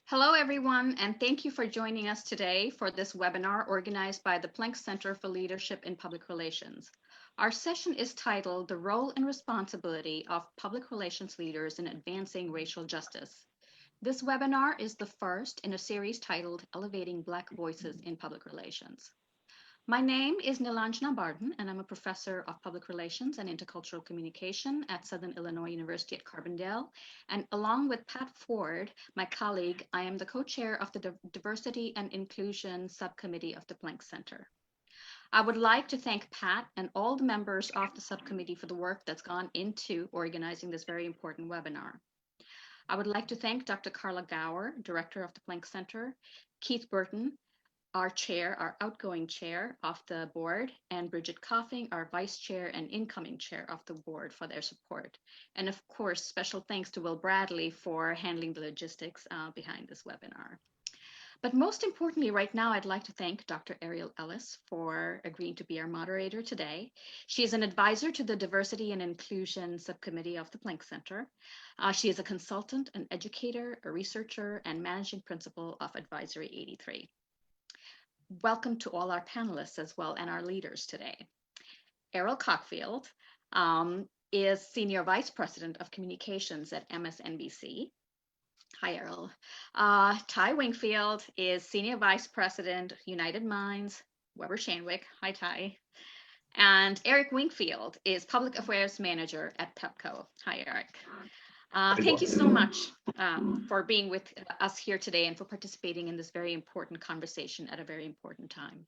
Hello, everyone, and thank you for joining us today for this webinar organized by the Planck Center for Leadership in Public Relations. Our session is titled The Role and Responsibility of Public Relations Leaders in Advancing Racial Justice. This webinar is the first in a series titled Elevating Black Voices in Public Relations. My name is Nilanjana Barden, and I'm a professor of public relations and intercultural communication at Southern Illinois University at Carbondale. And along with Pat Ford, my colleague, I am the co-chair of the Diversity and Inclusion Subcommittee of the Planck Center. I would like to thank Pat and all the members of the subcommittee for the work that's gone into organizing this very important webinar. I would like to thank Dr. Carla Gower, director of the Planck Center, Keith Burton, our chair, our outgoing chair of the board, and Bridget Coughing, our vice chair and incoming chair of the board, for their support. And of course, special thanks to Will Bradley for handling the logistics behind this webinar. But most importantly, right now, I'd like to thank Dr. Ariel Ellis for agreeing to be our moderator today. She is an advisor to the Diversity and Inclusion Subcommittee of the Planck Center. She is a consultant, an educator, a researcher, and managing principal of Advisory 83. Welcome to all our panelists as well and our leaders today. Errol Cockfield is Senior Vice President of Communications at MSNBC. Hi, Errol. Ty Wingfield is Senior Vice President, United Minds, Weber Shandwick. Hi, Ty. And Eric Wingfield is Public Affairs Manager at PepCo. Hi, Eric. Thank you so much for being with us here today and for participating in this very important conversation at a very important time.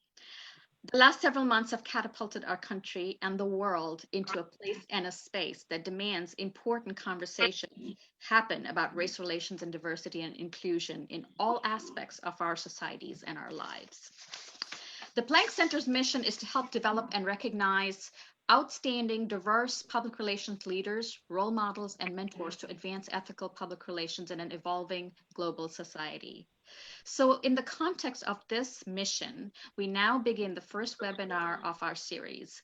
The last several months have catapulted our country and the world into a place and a space that demands important conversations happen about race relations and diversity and inclusion in all aspects of our societies and our lives. The Planck Center's mission is to help develop and recognize outstanding, diverse public relations leaders, role models, and mentors to advance ethical public relations in an evolving global society. So in the context of this mission, we now begin the first webinar of our series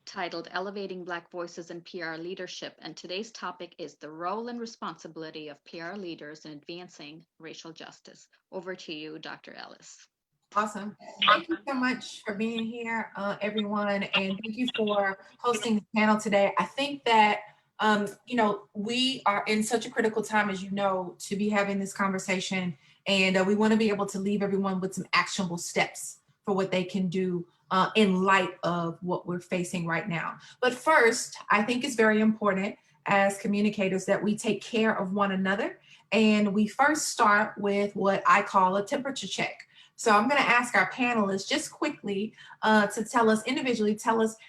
titled Elevating Black Voices in PR Leadership. And today's topic is the role and responsibility of PR leaders in advancing racial justice. Over to you, Dr. Ellis. Awesome. Thank you so much for being here, everyone, and thank you for hosting the panel today. I think that, we are in such a critical time, as you know, to be having this conversation, and we want to be able to leave everyone with some actionable steps for what they can do in light of what we're facing right now. But first, I think it's very important as communicators that we take care of one another, and we first start with what I call a temperature check. So I'm going to ask our panelists just quickly to tell us individually,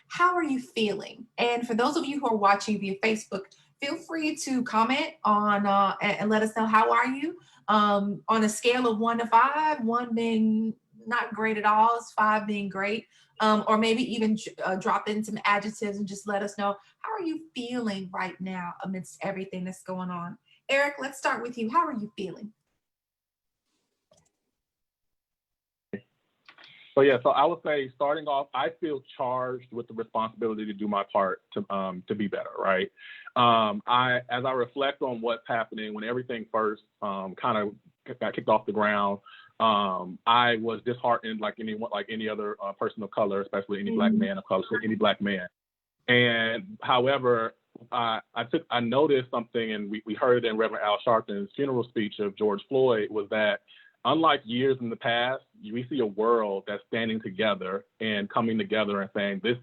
how are you feeling? And for those of you who are watching via Facebook, feel free to comment on and let us know, how are you? On a scale of 1 to 5, 1 being not great at all, 5 being great, or maybe even drop in some adjectives and just let us know, how are you feeling right now amidst everything that's going on? Eric, let's start with you. How are you feeling? So I would say, starting off, I feel charged with the responsibility to do my part to be better, right? As I reflect on what's happening, when everything first kind of got kicked off the ground, I was disheartened like any other person of color, especially any Black man of color, any Black man. And however, I noticed something, and we heard it in Reverend Al Sharpton's funeral speech of George Floyd, was that unlike years in the past, we see a world that's standing together and coming together and saying this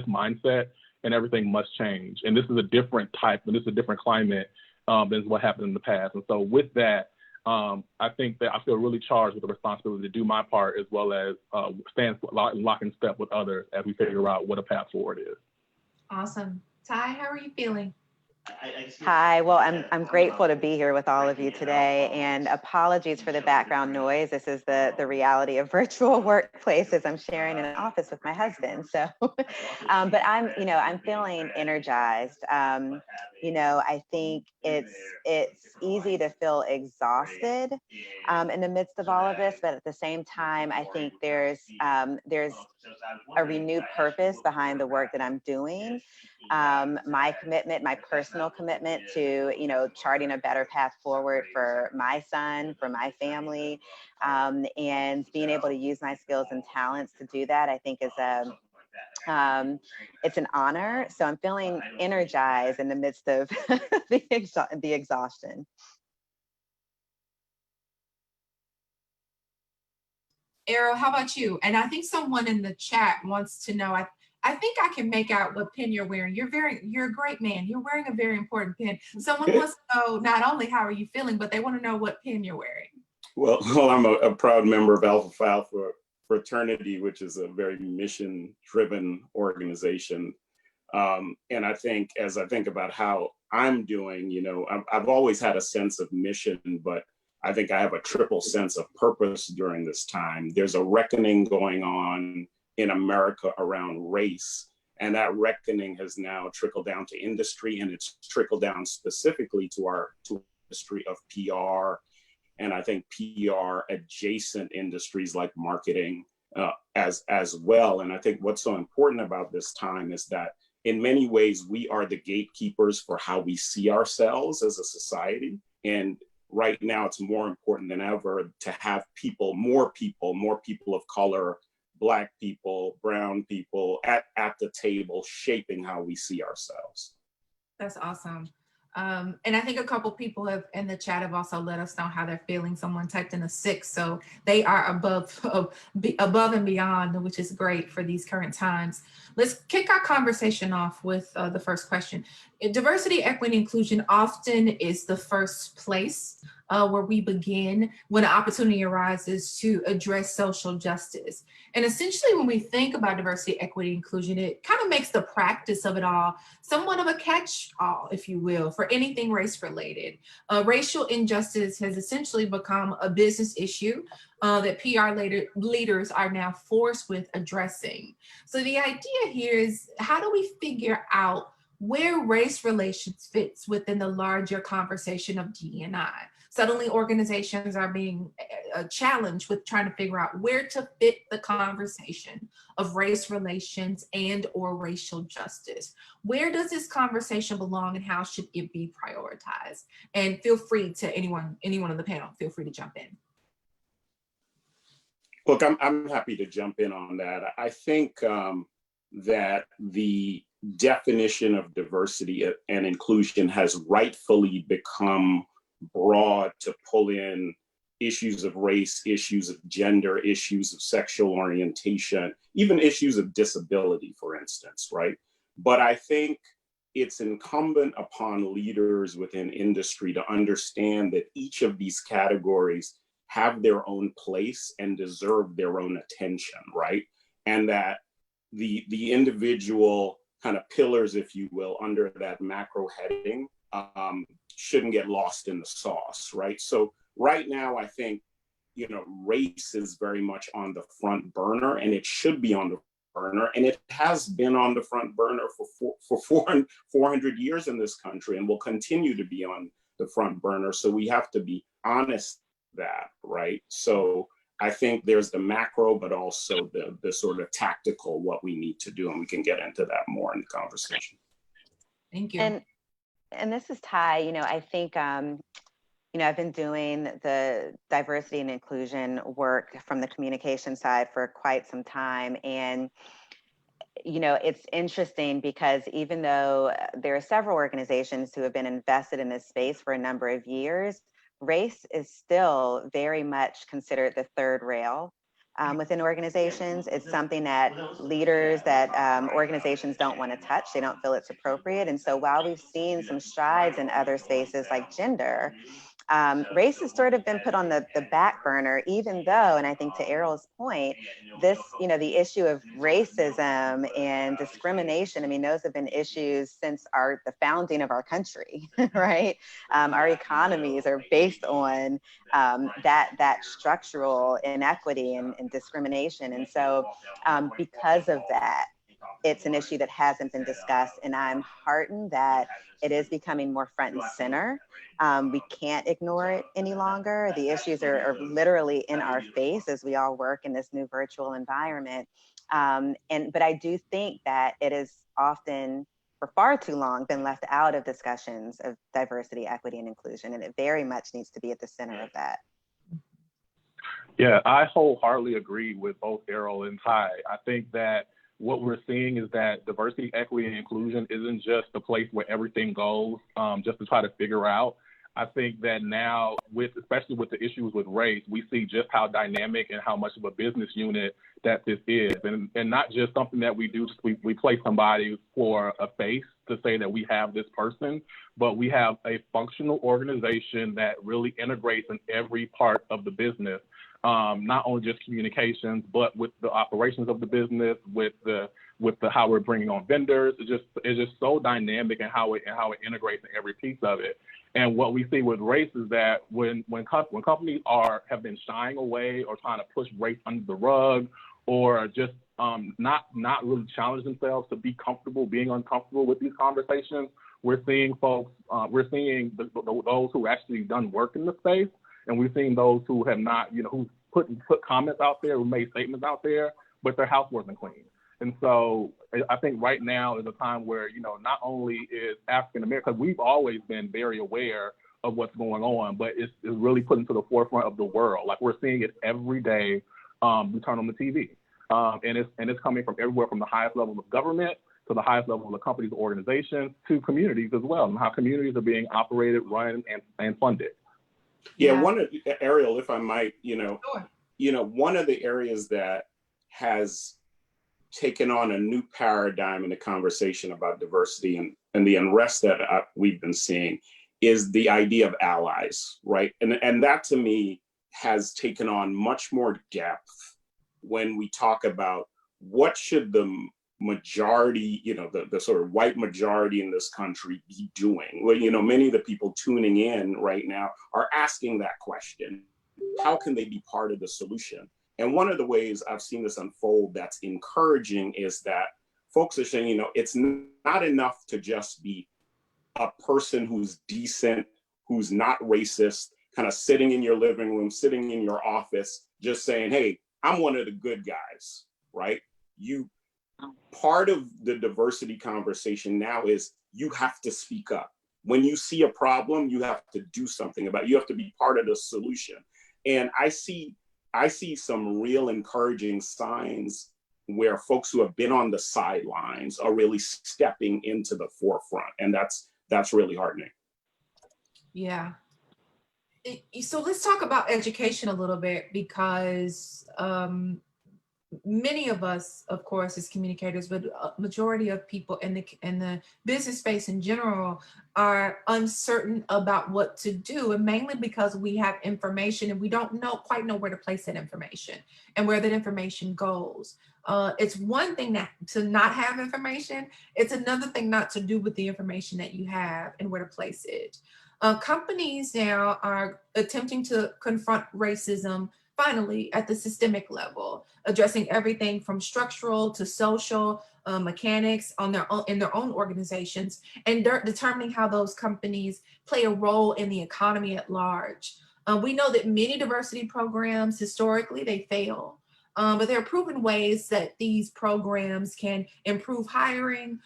mindset and everything must change. And this is a different type, and this is a different climate than what happened in the past. And so with that, I think that I feel really charged with the responsibility to do my part, as well as stand lock in step with others as we figure out what a path forward is. Awesome. Ty, how are you feeling? Hi, well, I'm grateful to be here with all of you today, and apologies for the background noise. This is the reality of virtual workplaces. I'm sharing an office with my husband, so, but I'm feeling energized. I think it's easy to feel exhausted in the midst of all of this, but at the same time, I think there's a renewed purpose behind the work that I'm doing. My commitment, my personal commitment to, charting a better path forward for my son, for my family, and being able to use my skills and talents to do that, I think is it's an honor. So I'm feeling energized in the midst of the exhaustion. Errol, how about you? And I think someone in the chat wants to know, I think I can make out what pin you're wearing. You're a great man. You're wearing a very important pin. Someone wants to know not only how are you feeling, but they want to know what pin you're wearing. Well, I'm a proud member of Alpha Phi Alpha Fraternity, which is a very mission-driven organization. And I think, as I think about how I'm doing, I've always had a sense of mission, but I think I have a triple sense of purpose during this time. There's a reckoning going on in America around race, and that reckoning has now trickled down to industry, and it's trickled down specifically to our industry of PR, and I think PR adjacent industries like marketing as well. And I think what's so important about this time is that in many ways, we are the gatekeepers for how we see ourselves as a society. And right now, it's more important than ever to have more people of color, Black people, brown people at the table shaping how we see ourselves. That's awesome. And I think a couple people have in the chat have also let us know how they're feeling. Someone typed in a 6, so they are above and beyond, which is great for these current times. Let's kick our conversation off with the first question. Diversity, equity, inclusion often is the first place where we begin when an opportunity arises to address social justice. And essentially, when we think about diversity, equity, inclusion, it kind of makes the practice of it all somewhat of a catch-all, if you will, for anything race-related. Racial injustice has essentially become a business issue that PR leaders are now forced with addressing. So the idea here is, how do we figure out where race relations fits within the larger conversation of DE&I? Suddenly organizations are being challenged with trying to figure out where to fit the conversation of race relations and or racial justice. Where does this conversation belong and how should it be prioritized? And feel free to anyone on the panel, feel free to jump in. Look, I'm happy to jump in on that. I think that the definition of diversity and inclusion has rightfully become broad to pull in issues of race, issues of gender, issues of sexual orientation, even issues of disability, for instance, right? But I think it's incumbent upon leaders within industry to understand that each of these categories have their own place and deserve their own attention, right? And that the individual kind of pillars, if you will, under that macro heading shouldn't get lost in the sauce, right? So right now, I think, race is very much on the front burner, and it should be on the burner, and it has been on the front burner for 400 years in this country, and will continue to be on the front burner. So we have to be honest that, right? So I think there's the macro, but also the sort of tactical, what we need to do, and we can get into that more in the conversation. Thank you. And this is Ty. I think I've been doing the diversity and inclusion work from the communication side for quite some time, and it's interesting because even though there are several organizations who have been invested in this space for a number of years, race is still very much considered the third rail within organizations. It's something that leaders, that organizations don't want to touch. They don't feel it's appropriate. And so while we've seen some strides in other spaces like gender, race has sort of been put on the back burner, even though, and I think to Errol's point, this, the issue of racism and discrimination, those have been issues since the founding of our country, right? Our economies are based on that structural inequity and discrimination. And so because of that, it's an issue that hasn't been discussed, and I'm heartened that it is becoming more front and center. We can't ignore it any longer. The issues are literally in our face as we all work in this new virtual environment. But I do think that it is often, for far too long, been left out of discussions of diversity, equity, and inclusion, and it very much needs to be at the center of that. Yeah, I wholeheartedly agree with both Errol and Ty. I think that what we're seeing is that diversity, equity, and inclusion isn't just a place where everything goes just to try to figure out. I think that now, especially with the issues with race, we see just how dynamic and how much of a business unit that this is, and not just something that we do. We place somebody for a face to say that we have this person, but we have a functional organization that really integrates in every part of the business. Not only just communications, but with the operations of the business, with the how we're bringing on vendors. It's just so dynamic in how it integrates in every piece of it. And what we see with race is that when companies have been shying away or trying to push race under the rug, or just not really challenge themselves to be comfortable being uncomfortable with these conversations, we're seeing folks, those who actually done work in the space. And we've seen those who have not, who put comments out there, who made statements out there, but their house wasn't clean. And so I think right now is a time where, not only is African American, because we've always been very aware of what's going on, but it's really put into the forefront of the world. Like, we're seeing it every day. We turn on the TV, and it's coming from everywhere, from the highest level of government to the highest level of the companies, organizations, to communities as well, and how communities are being operated, run, and funded. Yeah, Ariel, if I might, Sure. One of the areas that has taken on a new paradigm in the conversation about diversity and the unrest that we've been seeing is the idea of allies, right? And that, to me, has taken on much more depth when we talk about what should the majority, the sort of white majority in this country be doing. Well, many of the people tuning in right now are asking that question. How can they be part of the solution? And one of the ways I've seen this unfold that's encouraging is that folks are saying, it's not enough to just be a person who's decent, who's not racist, kind of sitting in your living room, sitting in your office, just saying, hey, I'm one of the good guys, right? Part of the diversity conversation now is you have to speak up. When you see a problem, you have to do something about it. You have to be part of the solution. And I see some real encouraging signs where folks who have been on the sidelines are really stepping into the forefront. And that's really heartening. Yeah. So let's talk about education a little bit, because many of us, of course, as communicators, but a majority of people in the business space in general are uncertain about what to do, and mainly because we have information and we don't quite know where to place that information and where that information goes. It's one thing to not have information. It's another thing not to do with the information that you have and where to place it. Companies now are attempting to confront racism finally at the systemic level, addressing everything from structural to social mechanics in their own organizations, and determining how those companies play a role in the economy at large. We know that many diversity programs, historically, they fail. But there are proven ways that these programs can improve hiring,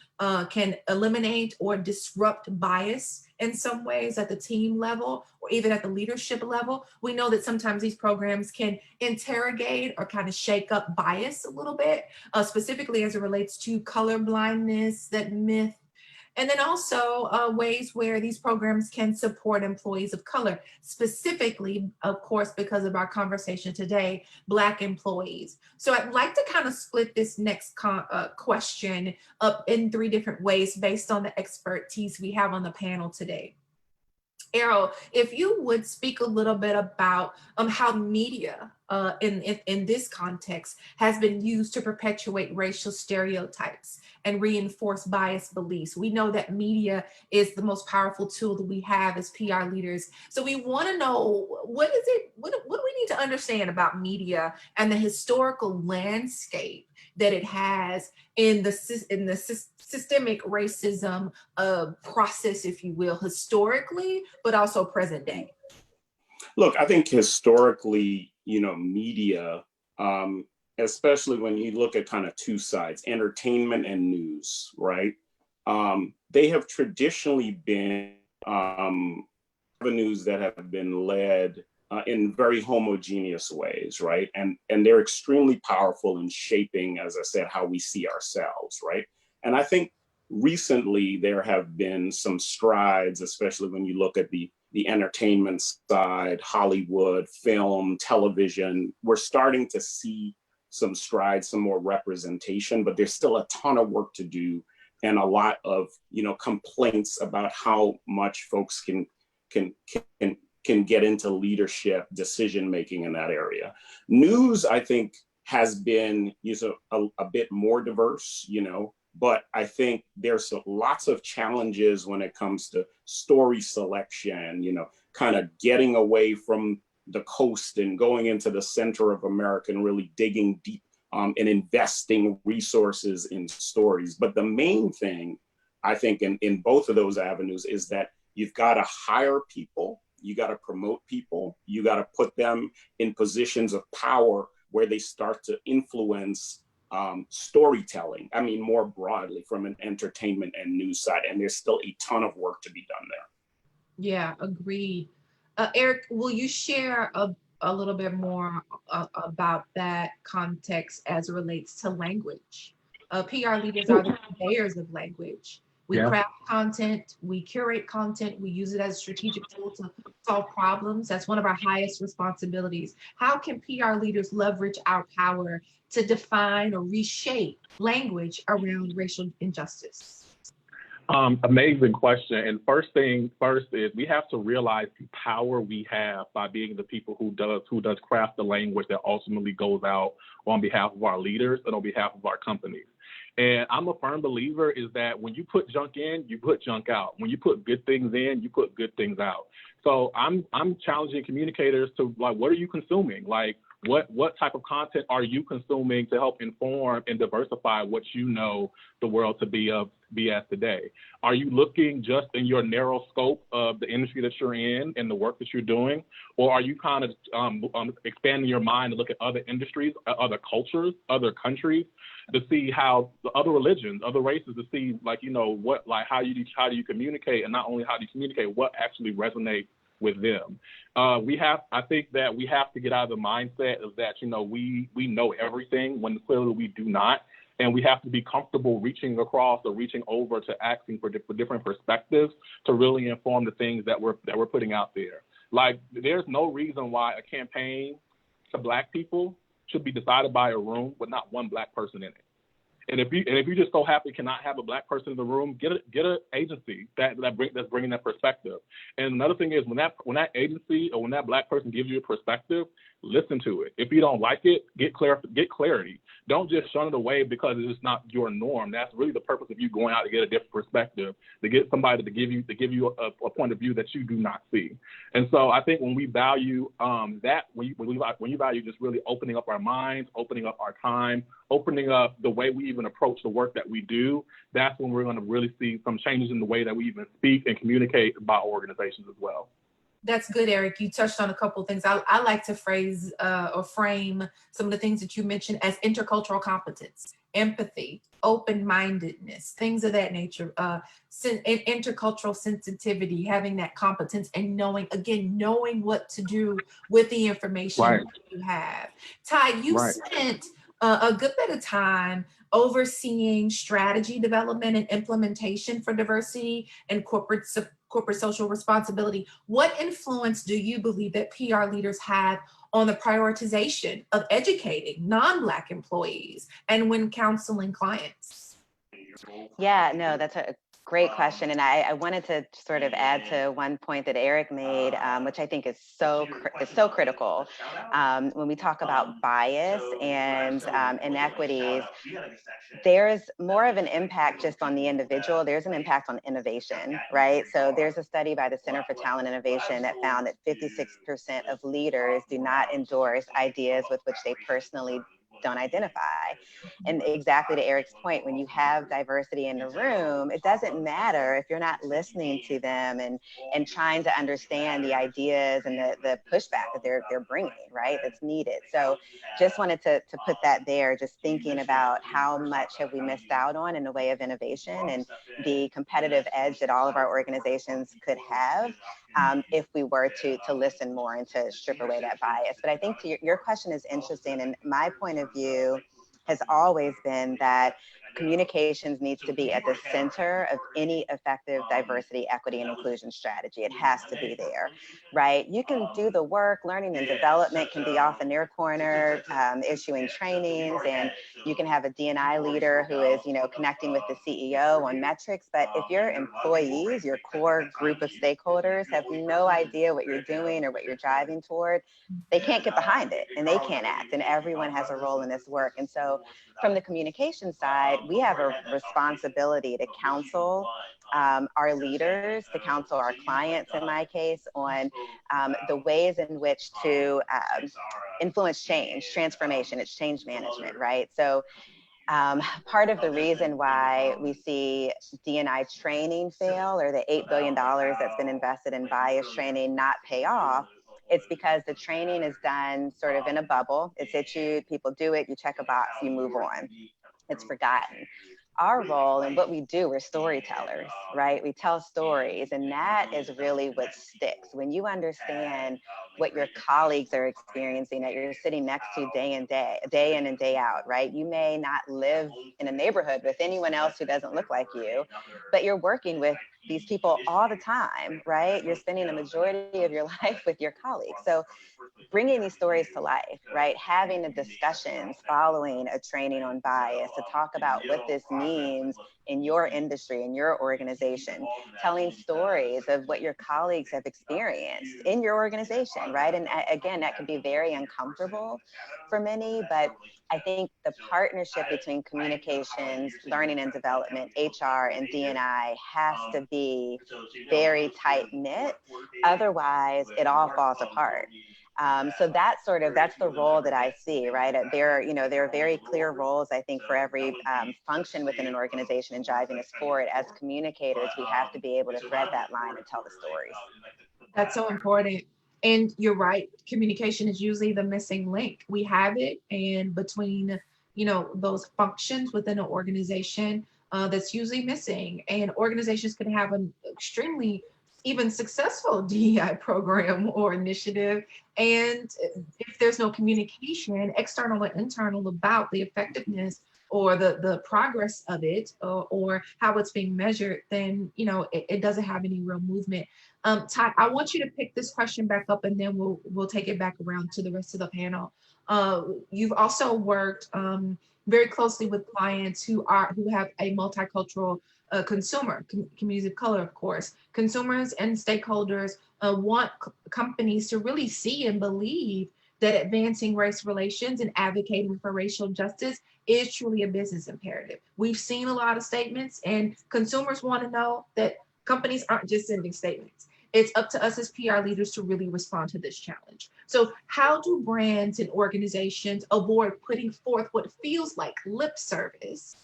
can eliminate or disrupt bias in some ways at the team level or even at the leadership level. We know that sometimes these programs can interrogate or kind of shake up bias a little bit, specifically as it relates to color blindness, that myth. And then also ways where these programs can support employees of color, specifically, of course, because of our conversation today, Black employees. So I'd like to kind of split this next question up in 3 different ways based on the expertise we have on the panel today. Errol, if you would speak a little bit about how media in this context has been used to perpetuate racial stereotypes and reinforce biased beliefs. We know that media is the most powerful tool that we have as PR leaders. So we want to know, what do we need to understand about media and the historical landscape that it has in the systemic racism process, if you will, historically, but also present day? Look, I think historically, media especially when you look at kind of two sides, entertainment and news, right? They have traditionally been avenues that have been led in very homogeneous ways, right? And they're extremely powerful in shaping, as I said, how we see ourselves, right? And I think recently there have been some strides, especially when you look at the entertainment side, Hollywood, film, television. We're starting to see some strides, some more representation, but there's still a ton of work to do and a lot of, you know, complaints about how much folks can get into leadership, decision making in that area. News, I think, has been a bit more diverse, you know, but I think there's lots of challenges when it comes to story selection, you know, kind of getting away from the coast and going into the center of America and really digging deep and investing resources in stories. But the main thing, I think, in both of those avenues is that you've got to hire people, you got to promote people, you got to put them in positions of power where they start to influence storytelling. I mean, more broadly from an entertainment and news side. And there's still a ton of work to be done there. Yeah, agreed. Eric, will you share a little bit more about that context as it relates to language? PR leaders are the conveyors of language. We craft content, we curate content, we use it as a strategic tool to solve problems. That's one of our highest responsibilities. How can PR leaders leverage our power to define or reshape language around racial injustice? Amazing question. And first is we have to realize the power we have by being the people who does craft the language that ultimately goes out on behalf of our leaders and on behalf of our companies. And I'm a firm believer is that when you put junk in, you put junk out. When you put good things in, you put good things out. So I'm challenging communicators to, like, what are you consuming? Like, what type of content are you consuming to help inform and diversify what you know the world to be as today? Are you looking just in your narrow scope of the industry that you're in and the work that you're doing? Or are you kind of expanding your mind to look at other industries, other cultures, other countries, to see how the other religions, other races, to see, like, you know, what, like, how do you communicate, and not only how do you communicate, what actually resonates with them. I think that we have to get out of the mindset of that, you know, we know everything when clearly we do not. And we have to be comfortable reaching across or reaching over to asking for different perspectives to really inform the things that we're putting out there. Like, there's no reason why a campaign to Black people should be decided by a room with not one Black person in it. And if you just so happy cannot have a Black person in the room, get an agency that's bringing that perspective. And another thing is when that agency or when that Black person gives you a perspective, listen to it. If you don't like it, get clarity. Don't just shun it away because it's just not your norm. That's really the purpose of you going out to get a different perspective, to get somebody to give you a point of view that you do not see. And so I think when we value that, when you value just really opening up our minds, opening up our time, opening up the way we even approach the work that we do, that's when we're going to really see some changes in the way that we even speak and communicate about organizations as well. That's good, Eric. You touched on a couple of things. I like to phrase or frame some of the things that you mentioned as intercultural competence, empathy, open-mindedness, things of that nature, intercultural sensitivity, having that competence and knowing what to do with the information that you have. Ty, you spent a good bit of time overseeing strategy development and implementation for diversity and corporate social responsibility. What influence do you believe that PR leaders have on the prioritization of educating non-Black employees and when counseling clients? Yeah, no, that's a great question. And I wanted to sort of add to one point that Eric made, which I think is so critical. When we talk about bias and inequities, there's more of an impact just on the individual. There's an impact on innovation, right? So there's a study by the Center for Talent Innovation that found that 56% of leaders do not endorse ideas with which they personally don't identify. And exactly to Eric's point, when you have diversity in the room, it doesn't matter if you're not listening to them and trying to understand the ideas and the pushback that they're bringing, right? That's needed. So just wanted to put that there, just thinking about how much have we missed out on in the way of innovation and the competitive edge that all of our organizations could have if we were to listen more and to strip away that bias. But I think your question is interesting, and my point of view has always been that communications needs to be at the center of any effective diversity, equity, and inclusion strategy. It has to be there, right? You can do the work, learning and development can be off in their corner, issuing trainings, and you can have a D&I leader who is, connecting with the CEO on metrics. But if your employees, your core group of stakeholders have no idea what you're doing or what you're driving toward, they can't get behind it and they can't act, and everyone has a role in this work. And so from the communication side, we have a responsibility to counsel our leaders, to counsel our clients, in my case, on the ways in which to influence change, transformation. It's change management, right? So part of the reason why we see D&I training fail, or the $8 billion that's been invested in bias training not pay off, it's because the training is done sort of in a bubble. It's issued, people do it, you check a box, you move on. It's forgotten. Our role and what we do, we're storytellers, right? We tell stories, and that is really what sticks. When you understand what your colleagues are experiencing, that you're sitting next to day in and day out, right? You may not live in a neighborhood with anyone else who doesn't look like you, but you're working with these people all the time, right? You're spending the majority of your life with your colleagues. So bringing these stories to life, right? Having the discussions following a training on bias to talk about what this means in your industry, in your organization, telling stories of what your colleagues have experienced in your organization, right? And again, that can be very uncomfortable for many, but I think the partnership between communications, learning and development, HR, and D&I has to be very tight knit. Otherwise, it all falls apart. So that's the role that I see, right? There are very clear roles, I think, for every function within an organization in driving us forward. As communicators, we have to be able to thread that line and tell the stories. That's so important. And you're right, communication is usually the missing link. We have it, and between, those functions within an organization, that's usually missing. And organizations can have an extremely even successful DEI program or initiative. And if there's no communication, external or internal, about the effectiveness or the progress of it, or how it's being measured, then it doesn't have any real movement. Todd, I want you to pick this question back up, and then we'll take it back around to the rest of the panel. You've also worked very closely with clients who have a multicultural consumer, communities of color, of course. Consumers and stakeholders want companies to really see and believe that advancing race relations and advocating for racial justice is truly a business imperative. We've seen a lot of statements, and consumers want to know that companies aren't just sending statements. It's up to us as PR leaders to really respond to this challenge. So how do brands and organizations avoid putting forth what feels like lip service?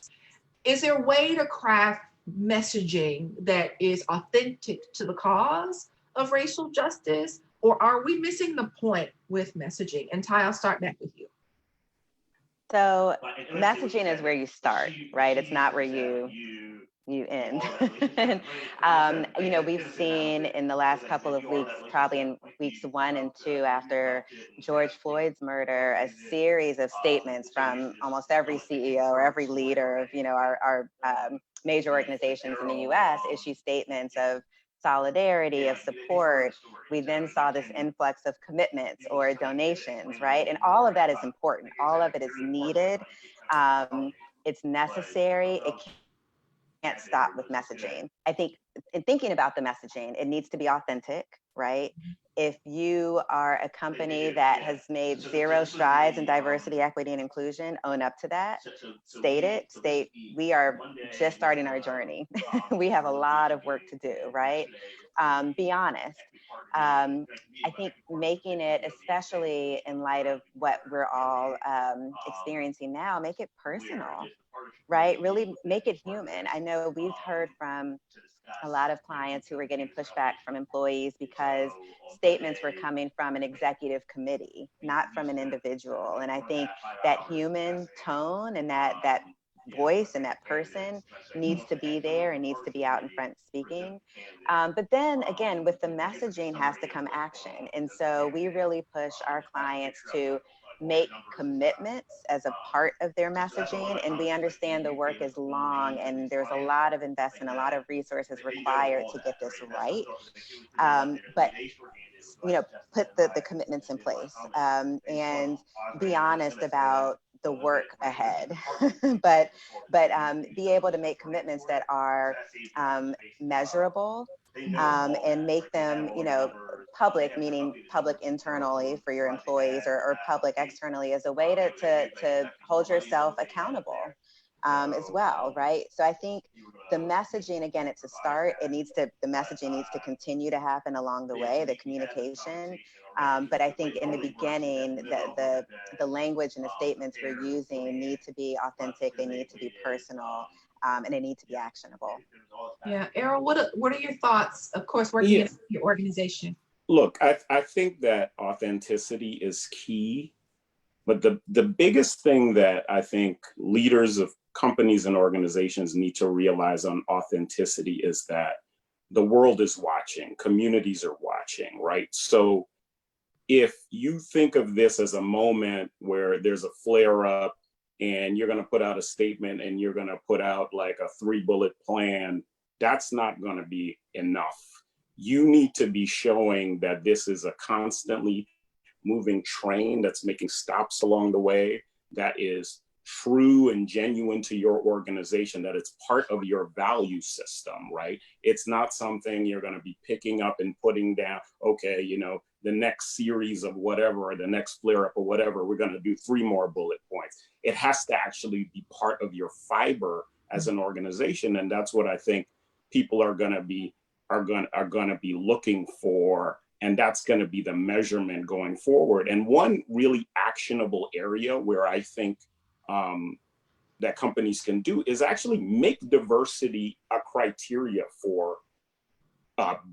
Is there a way to craft messaging that is authentic to the cause of racial justice, or are we missing the point with messaging? And Ty, I'll start back with you. So messaging is where you start, right? It's not where you end. We've seen in the last couple of weeks, probably in weeks 1 and 2 after George Floyd's murder, a series of statements from almost every CEO or every leader of, our major organizations in the US issue statements of solidarity, of support. We then saw this influx of commitments or donations, right? And all of that is important. All of it is needed. It's necessary. It can't stop with messaging. I think in thinking about the messaging, it needs to be authentic, right? If you are a company that has made zero strides in diversity, equity, and inclusion, own up to that. State we are just starting our journey. We have a lot of work to do, right? Be honest. I think making it, especially in light of what we're all experiencing now, make it personal, right? Really make it human. I know we've heard from a lot of clients who were getting pushback from employees because statements were coming from an executive committee, not from an individual. And I think that human tone and that voice and that person needs to be there and needs to be out in front speaking. But then again, with the messaging has to come action. And so we really push our clients to make commitments as a part of their messaging. And we understand the work is long and there's a lot of investment, a lot of resources required to get this right. But put the commitments in place and be honest about the work ahead, but be able to make commitments that are measurable and make them, public, meaning public internally for your employees or public externally as a way to hold yourself accountable as well, right? So I think the messaging, again, it's a start. The messaging needs to continue to happen along the way, the communication. But I think in the beginning, the language and the statements we're using need to be authentic. They need to be personal, and they need to be actionable. Yeah, Errol, what are your thoughts? Of course, working in your organization. Look, I think that authenticity is key, but the biggest thing that I think leaders of companies and organizations need to realize on authenticity is that the world is watching, communities are watching, right? So if you think of this as a moment where there's a flare up and you're going to put out a statement and you're going to put out like a 3-bullet plan, that's not going to be enough. You need to be showing that this is a constantly moving train that's making stops along the way, that is true and genuine to your organization, that it's part of your value system, right? It's not something you're going to be picking up and putting down, okay, the next series of whatever, or the next flare up or whatever, we're going to do 3 more bullet points. It has to actually be part of your fiber as an organization. And that's what I think people are going to be looking for. And that's going to be the measurement going forward. And one really actionable area where I think that companies can do is actually make diversity a criteria for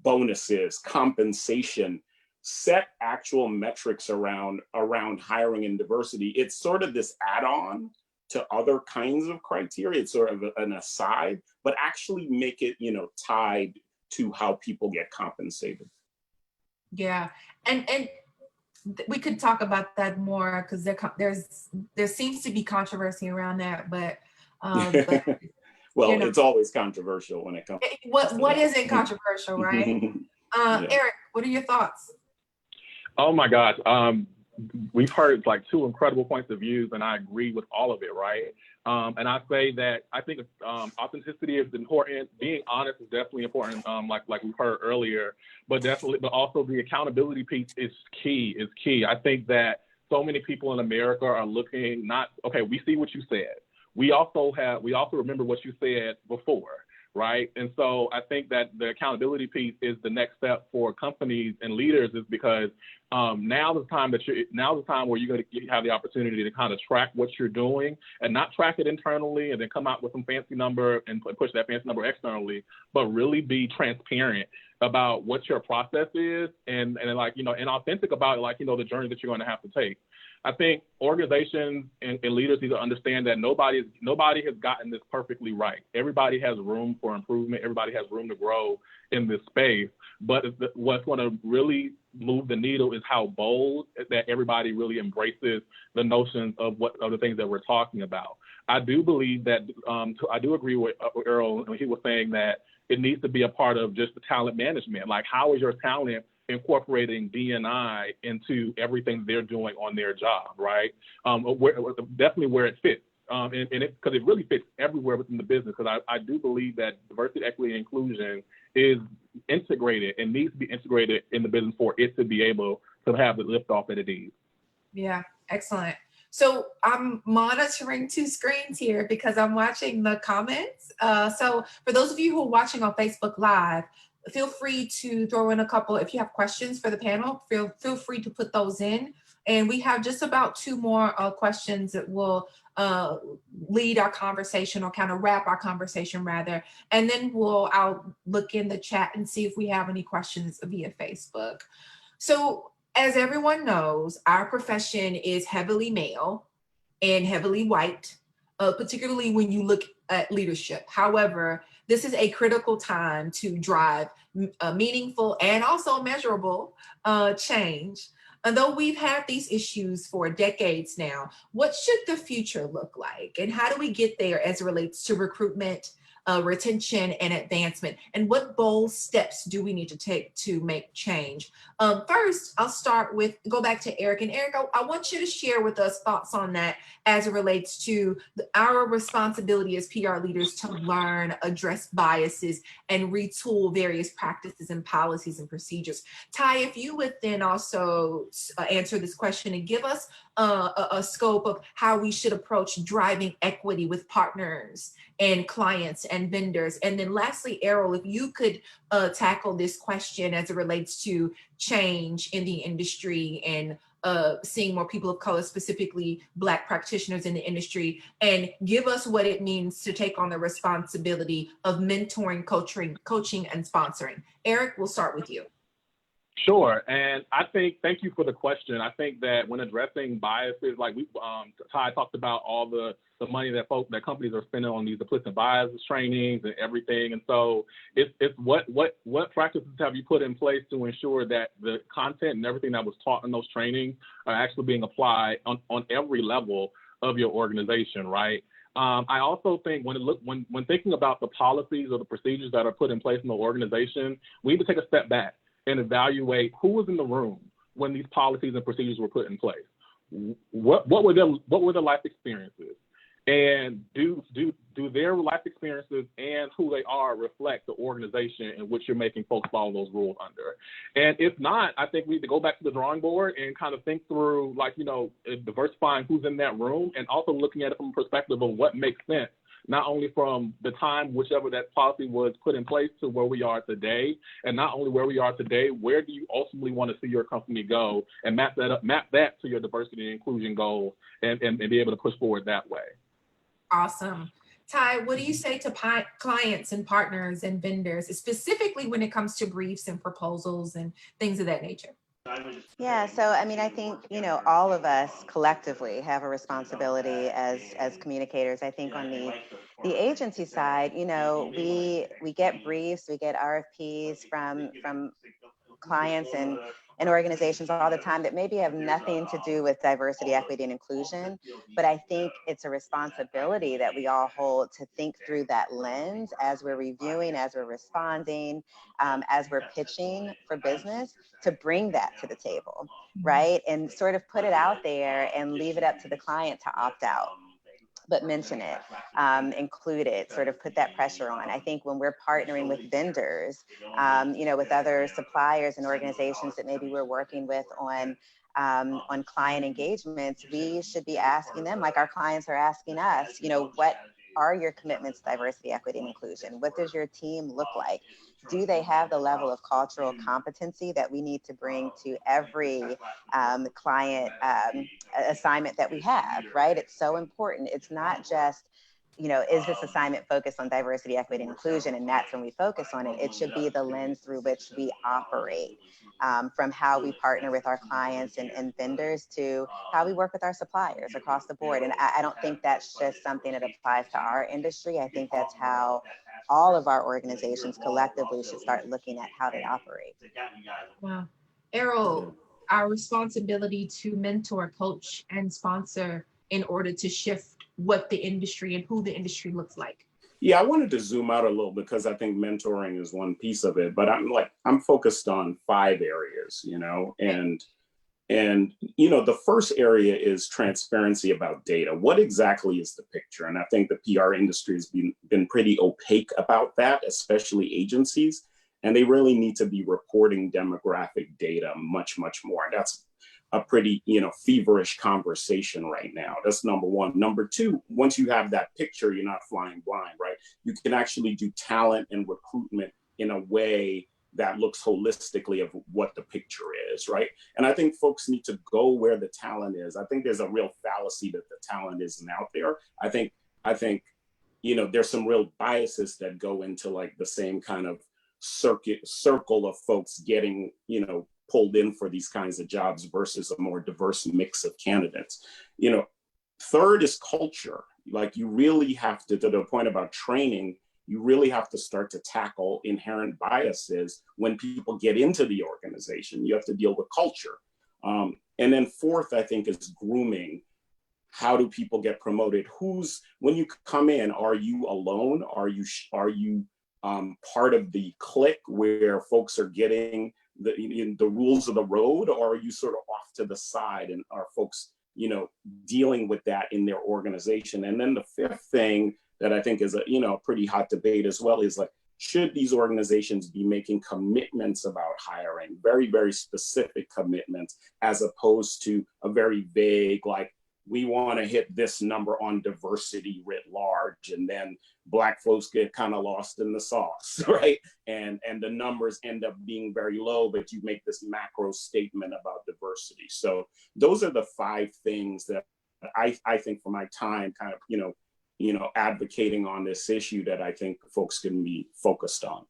bonuses, compensation, set actual metrics around hiring and diversity. It's sort of this add-on to other kinds of criteria. It's sort of an aside, but actually make it, tied to how people get compensated. Yeah, and we could talk about that more because there seems to be controversy around that, but well, it's always controversial when it comes. What isn't controversial, right? Yeah. Eric, what are your thoughts? Oh my gosh. We've heard like 2 incredible points of views, and I agree with all of it, right? And I say that I think authenticity is important. Being honest is definitely important, like we heard earlier, but also the accountability piece is key. I think that so many people in America are looking we see what you said. We also remember what you said before, right? And so I think that the accountability piece is the next step for companies and leaders, is because now's the time where you're going to have the opportunity to kind of track what you're doing, and not track it internally and then come out with some fancy number and push that fancy number externally, but really be transparent about what your process is and authentic about the journey that you're going to have to take. I think organizations and leaders need to understand that nobody has gotten this perfectly right. Everybody has room for improvement. Everybody has room to grow in this space. But what's going to really move the needle is how bold that everybody really embraces the notions of the things that we're talking about. I do believe that I do agree with Earl when he was saying that it needs to be a part of just the talent management. Like, how is your talent incorporating D&I into everything they're doing on their job, right? Definitely where it fits. because it really fits everywhere within the business. Because I do believe that diversity, equity, and inclusion is integrated and needs to be integrated in the business for it to be able to have the liftoff that it needs. Yeah, excellent. So I'm monitoring two screens here because I'm watching the comments. So for those of you who are watching on Facebook Live, feel free to throw in a couple. If you have questions for the panel, feel free to put those in. And we have just about two more questions that will lead our conversation, or kind of wrap our conversation rather. And then I'll look in the chat and see if we have any questions via Facebook. So as everyone knows, our profession is heavily male and heavily white, particularly when you look at leadership. However, this is a critical time to drive meaningful and also measurable change. Although we've had these issues for decades now, what should the future look like? And how do we get there as it relates to recruitment, retention, and advancement? And what bold steps do we need to take to make change? First, I'll go back to Eric. And Eric, I want you to share with us thoughts on that as it relates to our responsibility as PR leaders to learn, address biases, and retool various practices and policies and procedures. Ty, if you would then also answer this question and give us a scope of how we should approach driving equity with partners and clients and vendors. And then lastly, Errol, if you could tackle this question as it relates to change in the industry and seeing more people of color, specifically Black practitioners in the industry, and give us what it means to take on the responsibility of mentoring, coaching, and sponsoring. Eric, we'll start with you. Sure, and thank you for the question. I think that when addressing biases, like Ty talked about all the money that companies are spending on these implicit biases trainings and everything, and so it's what practices have you put in place to ensure that the content and everything that was taught in those trainings are actually being applied on every level of your organization, right? I also think when thinking about the policies or the procedures that are put in place in the organization, we need to take a step back and evaluate who was in the room when these policies and procedures were put in place. What were their life experiences, and do their life experiences and who they are reflect the organization in which you're making folks follow those rules under? And if not, I think we need to go back to the drawing board and kind of think through, diversifying who's in that room, and also looking at it from a perspective of what makes sense, not only from the time whichever that policy was put in place to where we are today, and not only where we are today, where do you ultimately want to see your company go, and map that to your diversity and inclusion goals, and be able to push forward that way. Awesome. Ty, what do you say to clients and partners and vendors, specifically when it comes to briefs and proposals and things of that nature? Yeah, so I mean, I think, all of us collectively have a responsibility as communicators. I think on the agency side, we get briefs, we get RFPs from clients and organizations all the time that maybe have nothing to do with diversity, equity, and inclusion. But I think it's a responsibility that we all hold to think through that lens as we're reviewing, as we're responding, as we're pitching for business, to bring that to the table, right? And sort of put it out there and leave it up to the client to opt out, but mention it, include it, sort of put that pressure on. I think when we're partnering with vendors, with other suppliers and organizations that maybe we're working with on client engagements, we should be asking them, like our clients are asking us, what are your commitments to diversity, equity, and inclusion? What does your team look like? Do they have the level of cultural competency that we need to bring to every client assignment that we have, right? It's so important. It's not just, is this assignment focused on diversity, equity, and inclusion, and that's when we focus on it. It should be the lens through which we operate, from how we partner with our clients and vendors to how we work with our suppliers across the board. And I don't think that's just something that applies to our industry. I think that's how all of our organizations collectively should start looking at how they operate. Wow. Errol, our responsibility to mentor, coach, and sponsor in order to shift what the industry and who the industry looks like. Yeah, I wanted to zoom out a little because I think mentoring is one piece of it, but I'm focused on 5 areas, and And, you know, the first area is transparency about data. What exactly is the picture? And I think the PR industry has been pretty opaque about that, especially agencies. And they really need to be reporting demographic data much, much more. And that's a pretty, you know, feverish conversation right now. That's number one. Number two, once you have that picture, you're not flying blind, right? You can actually do talent and recruitment in a way that looks holistically of what the picture is, right? And I think folks need to go where the talent is. I think there's a real fallacy that the talent isn't out there. I think, you know, there's some real biases that go into like the same kind of circle of folks getting, you know, pulled in for these kinds of jobs versus a more diverse mix of candidates. You know, third is culture. Like you really have to the point about training, you really have to start to tackle inherent biases when people get into the organization. You have to deal with culture. And then fourth, I think, is grooming. How do people get promoted? When you come in, are you alone? Are you part of the clique where folks are getting the rules of the road, or are you sort of off to the side, and are folks, you know, dealing with that in their organization? And then the fifth thing that I think is a, you know, pretty hot debate as well is like, should these organizations be making commitments about hiring, very, very specific commitments, as opposed to a very vague, like, we want to hit this number on diversity writ large, and then Black folks get kind of lost in the sauce, right? And the numbers end up being very low, but you make this macro statement about diversity. So those are the 5 things that I think for my time kind of, you know, advocating on this issue that I think folks can be focused on.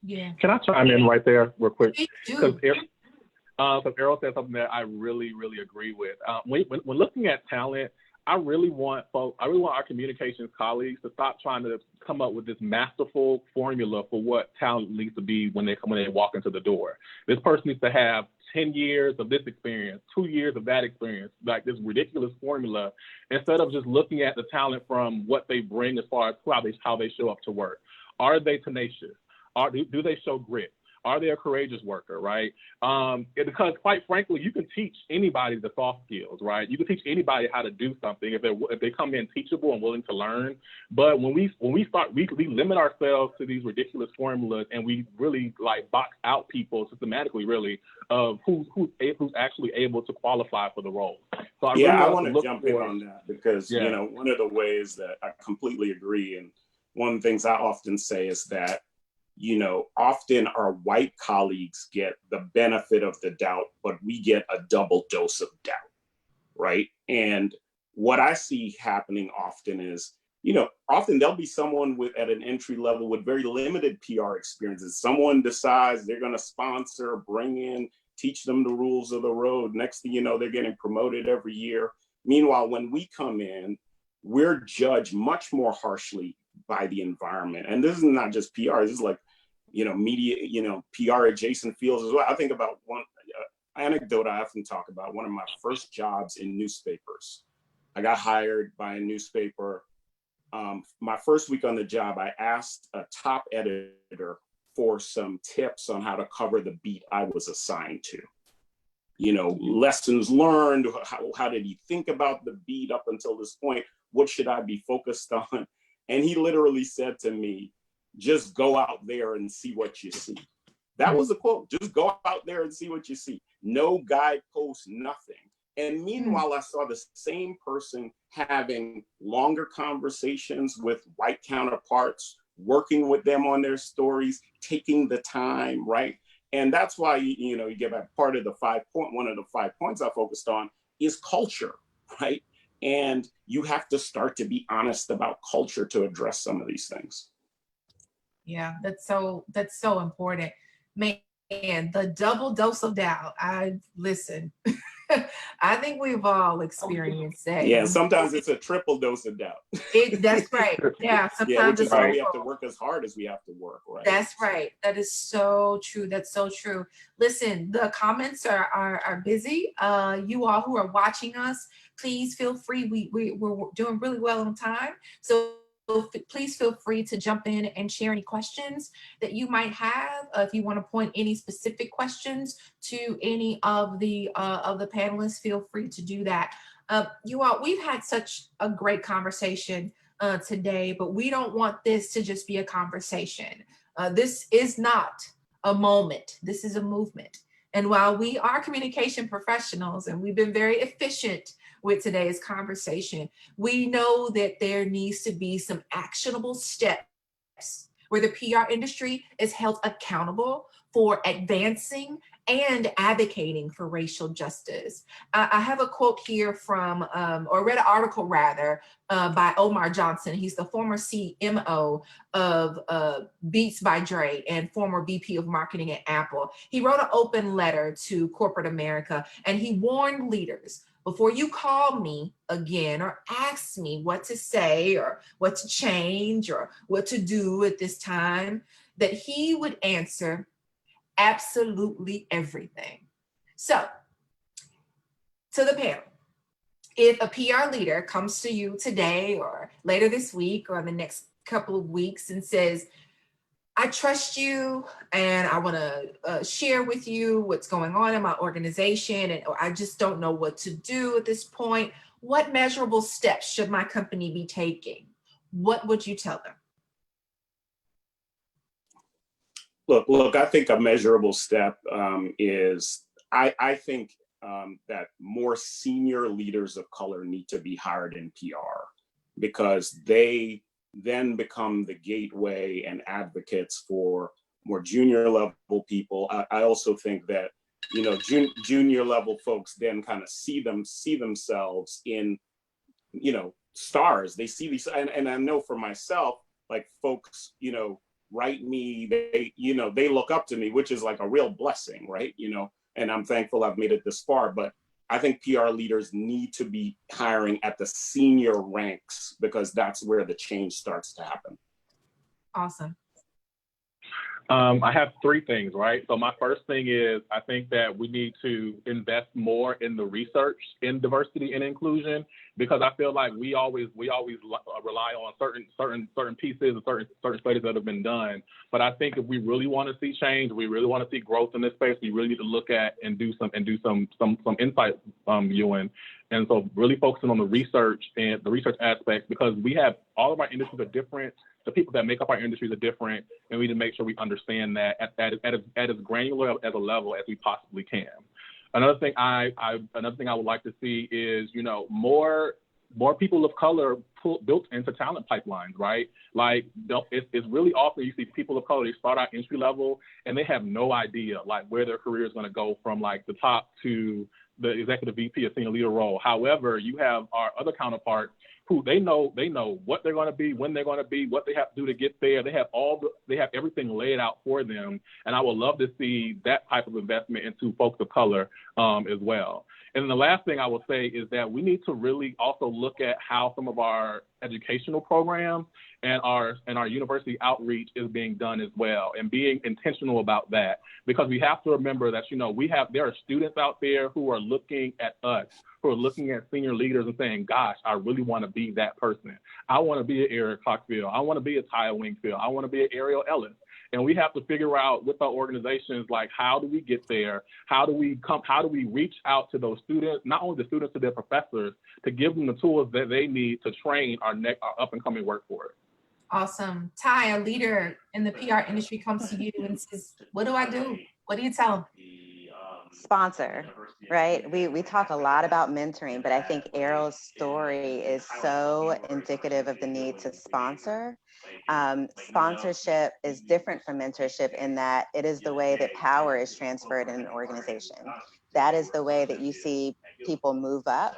Yeah. Can I chime in right there real quick? Because Errol said something that I really, really agree with. When looking at talent, I really want our communications colleagues to stop trying to come up with this masterful formula for what talent needs to be when they walk into the door. This person needs to have 10 years of this experience, 2 years of that experience, like this ridiculous formula, instead of just looking at the talent from what they bring as far as how they show up to work. Are they tenacious? Do they show grit? Are they a courageous worker, right? Because quite frankly, you can teach anybody the soft skills, right? You can teach anybody how to do something if they come in teachable and willing to learn. But when we limit ourselves to these ridiculous formulas, and we really like box out people systematically, really, of who's actually able to qualify for the role. So I want to jump in on that because you know, one of the ways that I completely agree, and one of the things I often say is that, you know, often our white colleagues get the benefit of the doubt, but we get a double dose of doubt, right? And what I see happening often is, you know, often there'll be someone at an entry level with very limited PR experiences. Someone decides they're going to sponsor, bring in, teach them the rules of the road. Next thing you know, they're getting promoted every year. Meanwhile, when we come in, we're judged much more harshly by the environment. And this is not just PR, this is like, you know, media, you know, PR adjacent fields as well. I think about one anecdote I often talk about, one of my first jobs in newspapers. I got hired by a newspaper. My first week on the job, I asked a top editor for some tips on how to cover the beat I was assigned to. You know, lessons learned, how did he think about the beat up until this point? What should I be focused on? And he literally said to me, just go out there and see what you see. That was a quote, just go out there and see what you see. No guideposts, nothing. And meanwhile, I saw the same person having longer conversations with white counterparts, working with them on their stories, taking the time, right? And that's why, you know, you get back part of the one of the 5 points I focused on is culture, right? And you have to start to be honest about culture to address some of these things. yeah, that's so important. Man, the double dose of doubt. Listen, I think we've all experienced that. Yeah, sometimes it's a triple dose of doubt. That's right. Yeah, sometimes yeah, which is why right. we have to work as hard as we have to work, right? That's right. That is so true. That's so true. Listen, the comments are busy. You all who are watching us, please feel free. We're doing really well on time. So please feel free to jump in and share any questions that you might have. If you want to point any specific questions to any of the panelists, feel free to do that. You all, we've had such a great conversation today, but we don't want this to just be a conversation. This is not a moment. This is a movement. And while we are communication professionals and we've been very efficient with today's conversation, we know that there needs to be some actionable steps where the PR industry is held accountable for advancing and advocating for racial justice. I have a quote here from, or read an article rather, by Omar Johnson. He's the former CMO of Beats by Dre and former VP of marketing at Apple. He wrote an open letter to corporate America, and he warned leaders, before you call me again or ask me what to say or what to change or what to do at this time, that he would answer absolutely everything. So, to the panel, if a PR leader comes to you today or later this week or in the next couple of weeks and says, I trust you and I want to share with you what's going on in my organization, and I just don't know what to do at this point, what measurable steps should my company be taking? What would you tell them? Look, I think a measurable step is, I think that more senior leaders of color need to be hired in PR, because they then become the gateway and advocates for more junior level people. I also think that, you know, junior level folks then kind of see themselves in, you know, stars. They see these, and I know for myself, like folks, you know, write me, they look up to me, which is like a real blessing, right? You know, and I'm thankful I've made it this far, but I think PR leaders need to be hiring at the senior ranks, because that's where the change starts to happen. Awesome. I have three things, right? So my first thing is, I think that we need to invest more in the research in diversity and inclusion, because I feel like we always rely on certain pieces and certain studies that have been done. But I think if we really want to see change, we really want to see growth in this space, we really need to look at and do some insight, Ewan. And so really focusing on the research and the research aspects, because we have, all of our industries are different. The people that make up our industries are different, and we need to make sure we understand that at as granular as a level as we possibly can. Another thing I would like to see is, you know, more people of color built into talent pipelines, right? Like, it's really often you see people of color, they start out entry level and they have no idea like where their career is going to go from like the top to the executive VP or senior leader role. However, you have our other counterparts who they know what they're going to be, when they're going to be, what they have to do to get there. They have everything laid out for them. And I would love to see that type of investment into folks of color as well. And then the last thing I will say is that we need to really also look at how some of our educational programs and our university outreach is being done as well, and being intentional about that, because we have to remember that, you know, there are students out there who are looking at us, who are looking at senior leaders and saying, gosh, I really want to be that person. I want to be an Eric Coxfield. I want to be a Ty Wingfield. I want to be an Ariel Ellis. And we have to figure out with our organizations, like, how do we get there? How do we reach out to those students, not only the students, to their professors, to give them the tools that they need to train our up and coming workforce. Awesome. Ty, a leader in the PR industry, comes to you and says, what do I do? What do you tell them? Sponsor, right? We talk a lot about mentoring, but I think Ariel's story is so indicative of the need to sponsor. Sponsorship is different from mentorship in that it is the way that power is transferred in an organization. That is the way that you see people move up.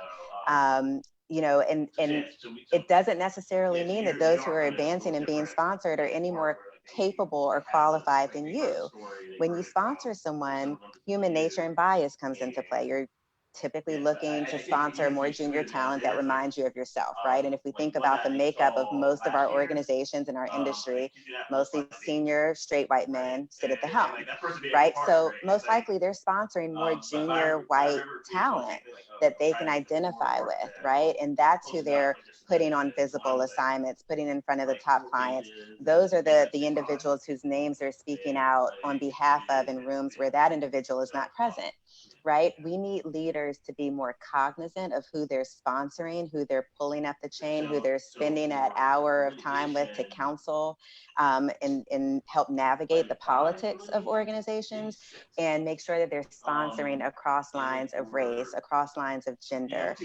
You know, and it doesn't necessarily mean that those who are advancing and being sponsored are any more capable or qualified than you. When you sponsor someone, human nature and bias comes into play. You're typically looking to sponsor more junior talent that reminds you of yourself, right? And if we think about the makeup of most of our organizations in our industry, mostly senior straight white men sit at the helm, right? So most likely they're sponsoring more junior white talent that they can identify with, right? And that's who they're putting on visible assignments, putting in front of the top clients. Those are the individuals whose names they're speaking out on behalf of in rooms where that individual is not present, right? We need leaders to be more cognizant of who they're sponsoring, who they're pulling up the chain, who they're spending an hour of time with to counsel and help navigate the politics of organizations, and make sure that they're sponsoring across lines of race, across lines of gender,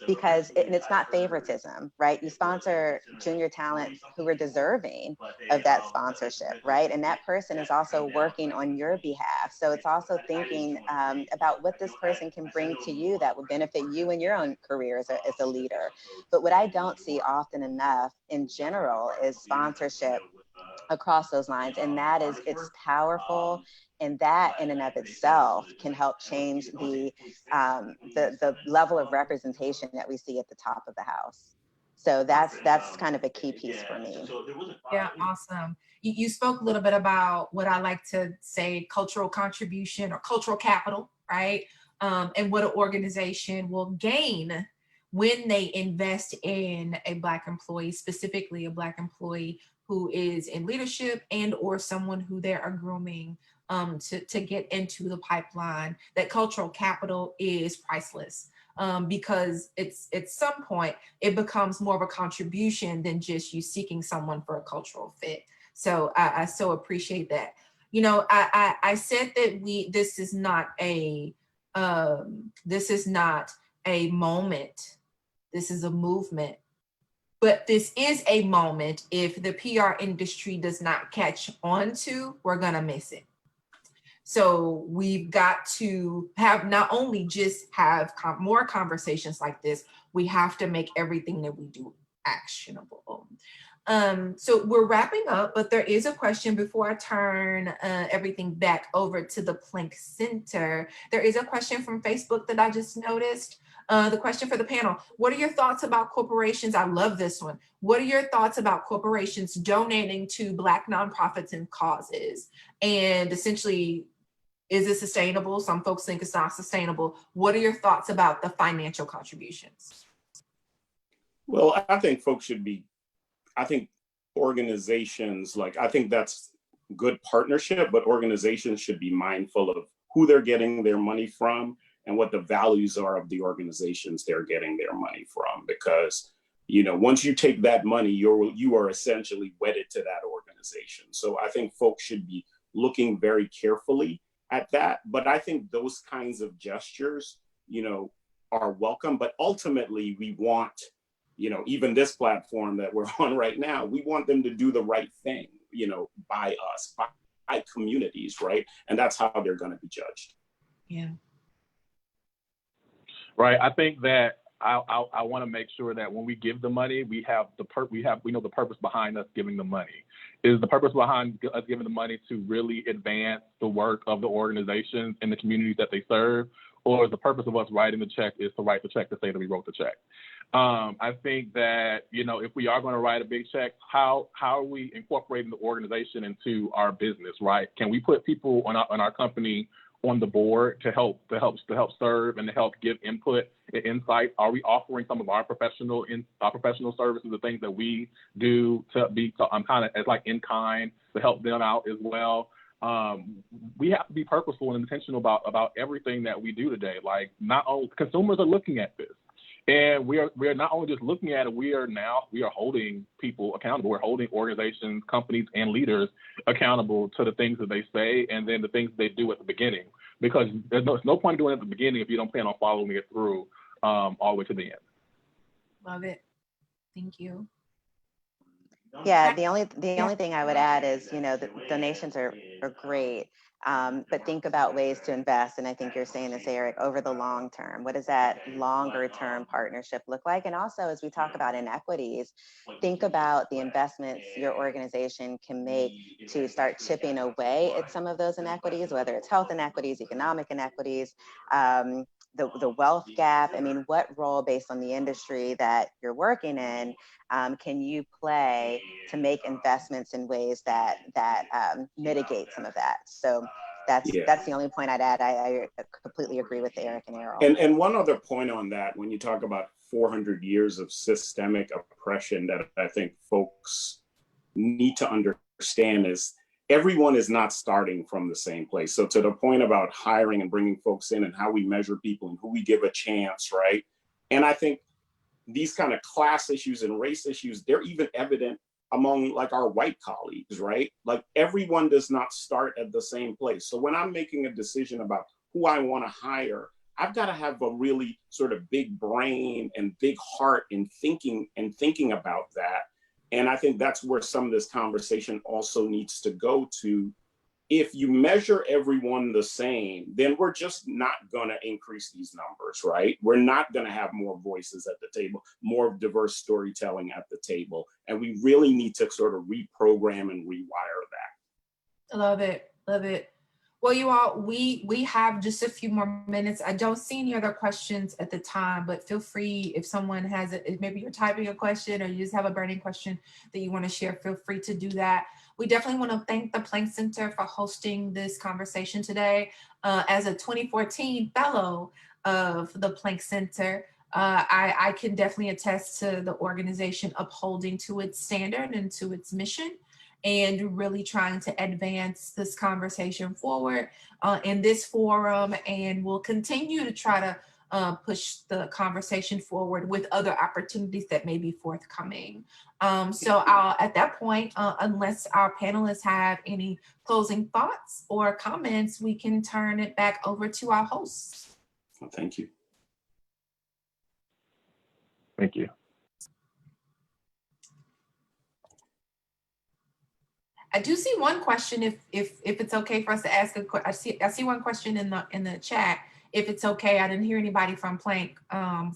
because and it's not favoritism, right? You sponsor junior talent who are deserving of that sponsorship, right? And that person is also working on your behalf. So it's also thinking about what this person can bring to you that would benefit you in your own career as a leader. But what I don't see often enough in general is sponsorship across those lines. And that is, it's powerful. And that in and of itself can help change the level of representation that we see at the top of the house. So that's kind of a key piece for me. Yeah, awesome. You spoke a little bit about what I like to say, cultural contribution or cultural capital, right? And what an organization will gain when they invest in a Black employee, specifically a Black employee who is in leadership and or someone who they are grooming to get into the pipeline. That cultural capital is priceless. Because it's at some point it becomes more of a contribution than just you seeking someone for a cultural fit. So I so appreciate that. You know, I said that this is not a moment. This is a movement. But this is a moment. If the PR industry does not catch on to, we're gonna miss it. So we've got to have not only just have more conversations like this, we have to make everything that we do actionable. So we're wrapping up, but there is a question before I turn everything back over to the Planck Center. There is a question from Facebook that I just noticed. The question for the panel: what are your thoughts about corporations? I love this one. What are your thoughts about corporations donating to Black nonprofits and causes? And essentially, is it sustainable? Some folks think it's not sustainable. What are your thoughts about the financial contributions? Well, I think folks should be, I think organizations, I think that's good partnership, but organizations should be mindful of who they're getting their money from and what the values are of the organizations they're getting their money from. Because, you know, once you take that money, you are essentially wedded to that organization. So I think folks should be looking very carefully at that. But I think those kinds of gestures, you know, are welcome. But ultimately, we want, you know, even this platform that we're on right now, we want them to do the right thing, you know, by us, by communities, right? And that's how they're going to be judged. Yeah. Right. I think that I want to make sure that when we give the money, we know the purpose behind us giving the money. Is the purpose behind us giving the money to really advance the work of the organizations and the communities that they serve? Or is the purpose of us writing the check is to write the check to say that we wrote the check? I think that, you know, if we are going to write a big check, how are we incorporating the organization into our business, right? Can we put people on our company on the board to help serve and to help give input and insight? Are we offering some of our professional services, the things that we do to be kind of as like in kind to help them out as well? We have to be purposeful and intentional about everything that we do today. Like, not only consumers are looking at this, and we are not only just looking at it, we are holding people accountable. We're holding organizations, companies, and leaders accountable to the things that they say and then the things they do at the beginning. Because there's no point in doing it at the beginning if you don't plan on following it through all the way to the end. Love it. Thank you. Yeah, the only thing I would add is, you know, the donations are great, but think about ways to invest. And I think you're saying this, Eric, over the long term. What does that longer term partnership look like? And also, as we talk about inequities, think about the investments your organization can make to start chipping away at some of those inequities, whether it's health inequities, economic inequities, the wealth gap. I mean, what role based on the industry that you're working in can you play to make investments in ways that mitigate some of that? So that's the only point I'd add. I completely agree with Eric and Errol. And one other point on that, when you talk about 400 years of systemic oppression that I think folks need to understand is everyone is not starting from the same place. So to the point about hiring and bringing folks in and how we measure people and who we give a chance, right? And I think these kind of class issues and race issues, they're even evident among like our white colleagues, right? Like everyone does not start at the same place. So when I'm making a decision about who I want to hire, I've got to have a really sort of big brain and big heart in thinking about that. And I think that's where some of this conversation also needs to go to. If you measure everyone the same, then we're just not going to increase these numbers, right? We're not going to have more voices at the table, more diverse storytelling at the table. And we really need to sort of reprogram and rewire that. Love it. Love it. Well, you all, we have just a few more minutes. I don't see any other questions at the time, but feel free if someone has it, maybe you're typing a question or you just have a burning question that you want to share, feel free to do that. We definitely want to thank the Planck Center for hosting this conversation today. As a 2014 fellow of the Planck Center, I can definitely attest to the organization upholding to its standard and to its mission, and really trying to advance this conversation forward in this forum. And we'll continue to try to push the conversation forward with other opportunities that may be forthcoming. So I'll, at that point, unless our panelists have any closing thoughts or comments, we can turn it back over to our hosts. Well, thank you. Thank you. I do see one question. If it's okay for us to ask a question, I see one question in the chat. If it's okay, I didn't hear anybody from Planck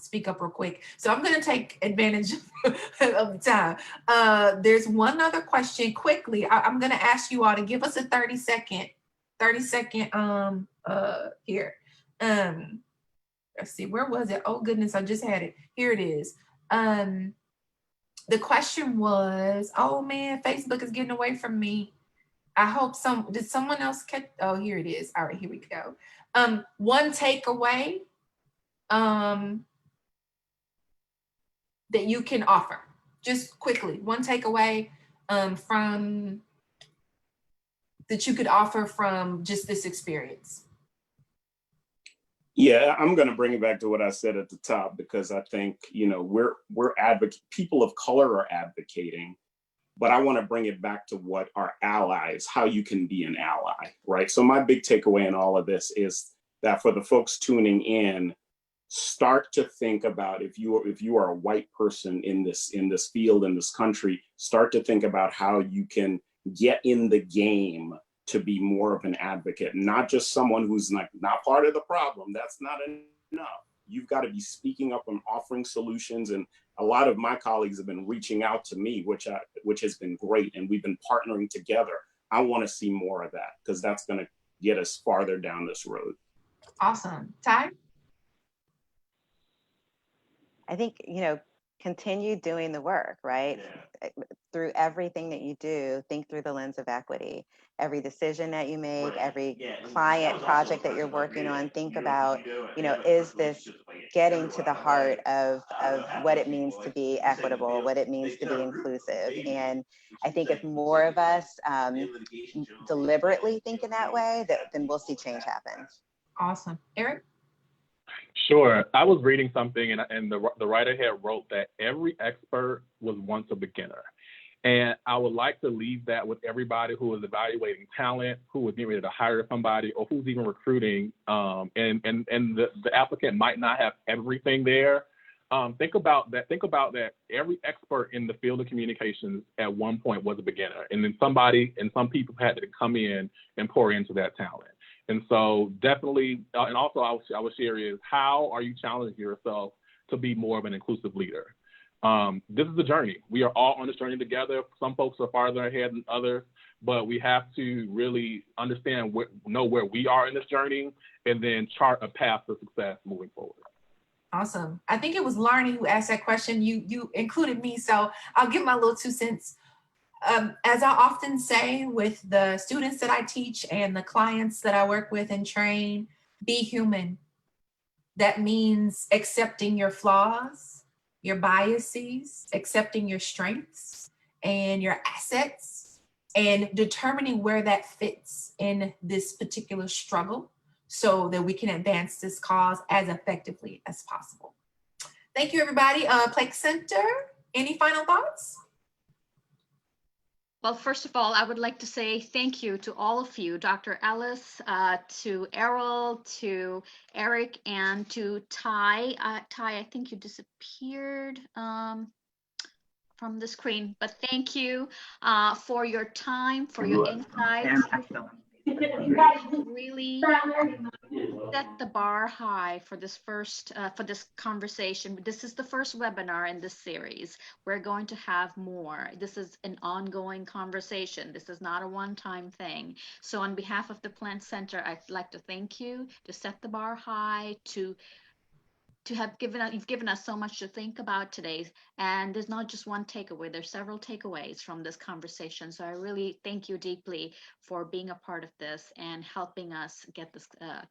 speak up real quick, so I'm going to take advantage of the time. There's one other question quickly. I'm going to ask you all to give us a 30 second here. Let's see, where was it? Oh goodness, I just had it. Here it is. The question was, oh man, Facebook is getting away from me. I hope did someone else catch? Oh, here it is. All right, here we go. One takeaway that you can offer, just quickly, one takeaway from that you could offer from just this experience. Yeah, I'm going to bring it back to what I said at the top, because I think, you know, we're people of color are advocating, but I want to bring it back to what our allies, how you can be an ally, right? So my big takeaway in all of this is that for the folks tuning in, start to think about, if you are a white person in this field, in this country, start to think about how you can get in the game to be more of an advocate, not just someone who's not part of the problem. That's not enough. You've got to be speaking up and offering solutions. And a lot of my colleagues have been reaching out to me, which has been great. And we've been partnering together. I want to see more of that, because that's going to get us farther down this road. Awesome. Ty? I think, you know, continue doing the work, right? Yeah. Through everything that you do, think through the lens of equity. Every decision that you make, every client project that you're working on, think about, you know, is this getting to the heart of what it means to be equitable, what it means to be inclusive. And I think if more of us deliberately think in that way, then we'll see change happen. Awesome. Eric? Sure. I was reading something, and the writer here wrote that every expert was once a beginner. And I would like to leave that with everybody who is evaluating talent, who is getting ready to hire somebody, or who's even recruiting, and the applicant might not have everything there. Think about that. Think about that. Every expert in the field of communications at one point was a beginner, and then some people had to come in and pour into that talent. And so definitely, and also I would share is, how are you challenging yourself to be more of an inclusive leader? This is a journey. We are all on this journey together. Some folks are farther ahead than others, but we have to really understand, know where we are in this journey, and then chart a path to success moving forward. Awesome. I think it was Larnie who asked that question. You included me, so I'll give my little 2 cents. As I often say with the students that I teach and the clients that I work with and train, be human. That means accepting your flaws, your biases, accepting your strengths and your assets, and determining where that fits in this particular struggle so that we can advance this cause as effectively as possible. Thank you, everybody. Planck Center, any final thoughts? Well, first of all, I would like to say thank you to all of you, Dr. Ellis, to Errol, to Eric, and to Ty. Ty, I think you disappeared from the screen, but thank you for your time, for your insights. Really set the bar high for this for this conversation. This is the first webinar in this series. We're going to have more. This is an ongoing conversation. This is not a one-time thing. So on behalf of the Planck Center, I'd like to thank you, to set the bar high, you've given us so much to think about today, and there's not just one takeaway, there's several takeaways from this conversation. So I really thank you deeply for being a part of this and helping us get this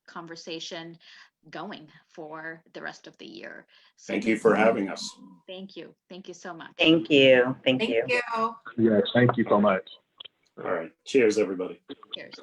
conversation going for the rest of the year. So Thank you for having us. thank you so much. Thank you. Thank Thank you. you. Yes, thank you so much. All right. Cheers, everybody. Cheers.